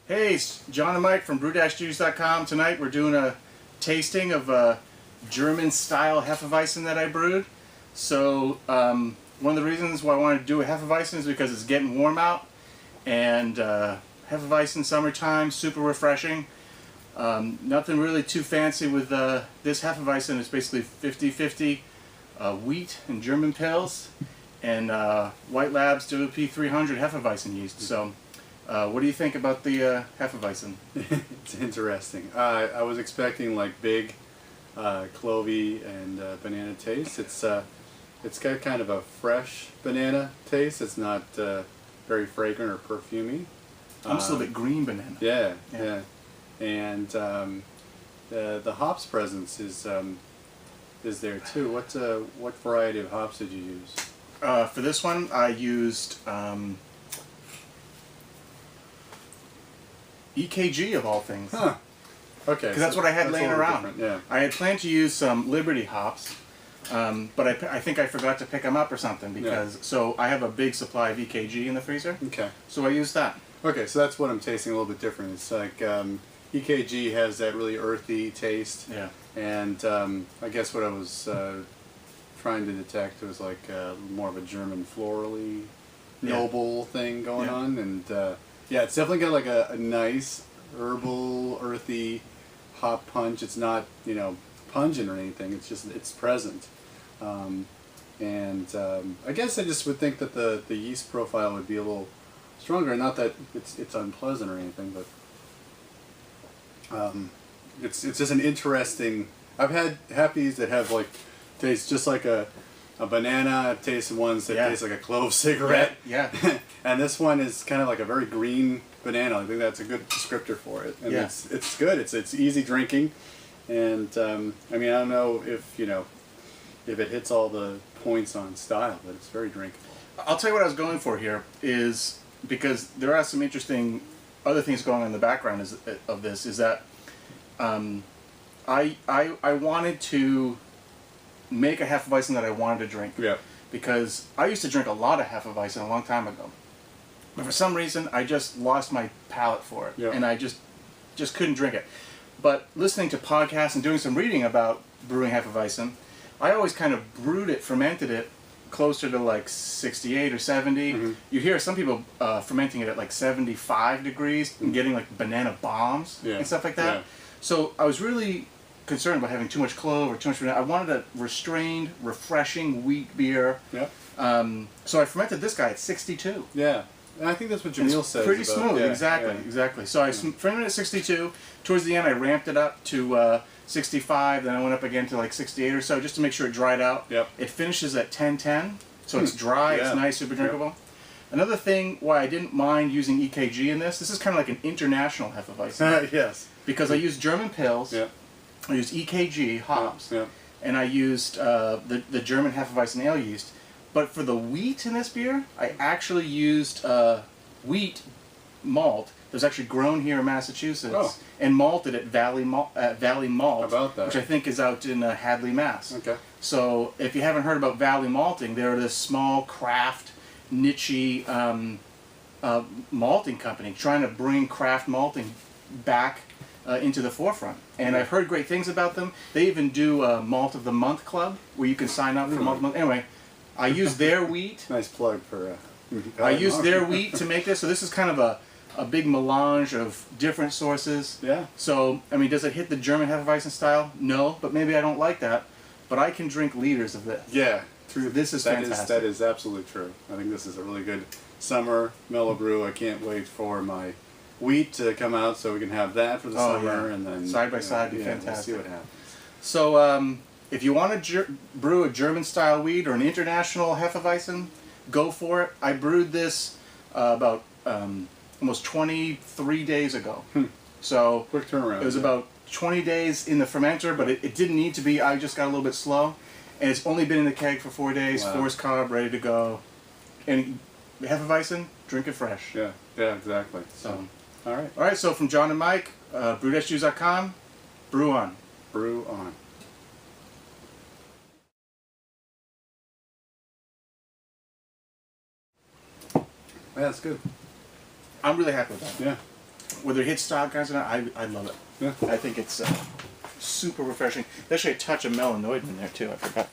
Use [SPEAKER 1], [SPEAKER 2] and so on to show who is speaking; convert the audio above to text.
[SPEAKER 1] Hey, it's John and Mike from brew-juice.com. Tonight we're doing a tasting of a German-style Hefeweizen that I brewed. So one of the reasons why I wanted to do a Hefeweizen is because it's getting warm out, and Hefeweizen summertime, super refreshing. Nothing really too fancy with this Hefeweizen. It's basically 50-50 wheat and German pills and White Labs WP300 Hefeweizen yeast. So what do you think about the Hefeweizen?
[SPEAKER 2] It's interesting. I was expecting like big clovey and banana taste. It's got kind of a fresh banana taste. It's not very fragrant or perfumey.
[SPEAKER 1] Almost a little bit green banana.
[SPEAKER 2] Yeah. And the hops presence is there too. What variety of hops did you use?
[SPEAKER 1] For this one, I used EKG of all things.
[SPEAKER 2] Huh. Okay.
[SPEAKER 1] Because that's what I had laying around.
[SPEAKER 2] Yeah.
[SPEAKER 1] I had planned to use some Liberty hops, but I think I forgot to pick them up or something because so I have a big supply of EKG in the freezer.
[SPEAKER 2] Okay.
[SPEAKER 1] So I used that.
[SPEAKER 2] Okay, so that's what I'm tasting a little bit different. It's like EKG has that really earthy taste.
[SPEAKER 1] Yeah.
[SPEAKER 2] And I guess what I was trying to detect was like more of a German florally, noble thing going on. And yeah, it's definitely got like a nice herbal, earthy hop punch. It's not, pungent or anything. It's just, it's present. I guess I just would think that the yeast profile would be a little stronger. Not that it's unpleasant or anything, but it's just an interesting. I've had Heffeys that have like taste just like a banana. I've tasted ones that taste like a clove cigarette.
[SPEAKER 1] Yeah.
[SPEAKER 2] And this one is kind of like a very green banana. I think that's a good descriptor for it. And it's good. It's easy drinking, and I mean I don't know if if it hits all the points on style, but it's very drinkable.
[SPEAKER 1] I'll tell you what I was going for here is because there are some interesting other things going on in the background of this is that I wanted to make a Hefeweizen that I wanted to drink.
[SPEAKER 2] Yeah.
[SPEAKER 1] Because I used to drink a lot of Hefeweizen a long time ago. But for some reason, I just lost my palate for it.
[SPEAKER 2] Yeah.
[SPEAKER 1] And I just couldn't drink it. But listening to podcasts and doing some reading about brewing Hefeweizen, I always kind of brewed it, fermented it, closer to like 68 or 70.
[SPEAKER 2] Mm-hmm.
[SPEAKER 1] You hear some people fermenting it at like 75 degrees and getting like banana bombs and stuff like that.
[SPEAKER 2] Yeah.
[SPEAKER 1] So I was really concerned about having too much clove or too much banana. I wanted a restrained, refreshing wheat beer.
[SPEAKER 2] Yep.
[SPEAKER 1] So I fermented this guy at 62.
[SPEAKER 2] Yeah. And I think that's what Jamil says.
[SPEAKER 1] Pretty
[SPEAKER 2] about,
[SPEAKER 1] smooth, exactly. So I fermented at 62. Towards the end, I ramped it up to 65. Then I went up again to like 68 or so, just to make sure it dried out.
[SPEAKER 2] Yep.
[SPEAKER 1] It finishes at 10-10, so it's dry. It's nice, super drinkable. Another thing why I didn't mind using EKG in this is kind of like an international Hefeweizen.
[SPEAKER 2] Yes.
[SPEAKER 1] Because I used German pills.
[SPEAKER 2] Yeah.
[SPEAKER 1] I used EKG hops.
[SPEAKER 2] Yeah.
[SPEAKER 1] And I used the German Hefeweizen ale yeast. But for the wheat in this beer, I actually used wheat malt that was actually grown here in Massachusetts and malted at Valley Malt, which I think is out in Hadley, Mass.
[SPEAKER 2] Okay.
[SPEAKER 1] So if you haven't heard about Valley Malting, they're this small craft, niche malting company trying to bring craft malting back into the forefront. And I've heard great things about them. They even do a Malt of the Month Club where you can sign up for Malt of the Month. Anyway, I use their wheat.
[SPEAKER 2] Nice plug for.
[SPEAKER 1] I used their wheat to make this, so this is kind of a big melange of different sources.
[SPEAKER 2] Yeah.
[SPEAKER 1] So, I mean, does it hit the German Hefeweizen style? No, but maybe I don't like that. But I can drink liters of this.
[SPEAKER 2] Yeah.
[SPEAKER 1] True. This is fantastic.
[SPEAKER 2] That is absolutely true. I think this is a really good summer mellow brew. I can't wait for my wheat to come out so we can have that for the summer and then
[SPEAKER 1] side by side be fantastic.
[SPEAKER 2] We'll see what happens.
[SPEAKER 1] So if you want to brew a German style wheat or an international Hefeweizen, go for it. I brewed this about almost 23 days ago. So
[SPEAKER 2] quick turnaround.
[SPEAKER 1] It was about 20 days in the fermenter, but it didn't need to be. I just got a little bit slow. And it's only been in the keg for 4 days, forced carb, ready to go. And Hefeweizen, drink it fresh.
[SPEAKER 2] Yeah, exactly. So, all right.
[SPEAKER 1] So from John and Mike, brew-juice.com, brew on.
[SPEAKER 2] Brew on. Yeah, that's good.
[SPEAKER 1] I'm really happy with that.
[SPEAKER 2] Yeah.
[SPEAKER 1] whether it hits style guys or not, I love it.
[SPEAKER 2] Yeah.
[SPEAKER 1] I think it's super refreshing. There's actually a touch of melanoid in there too. I forgot.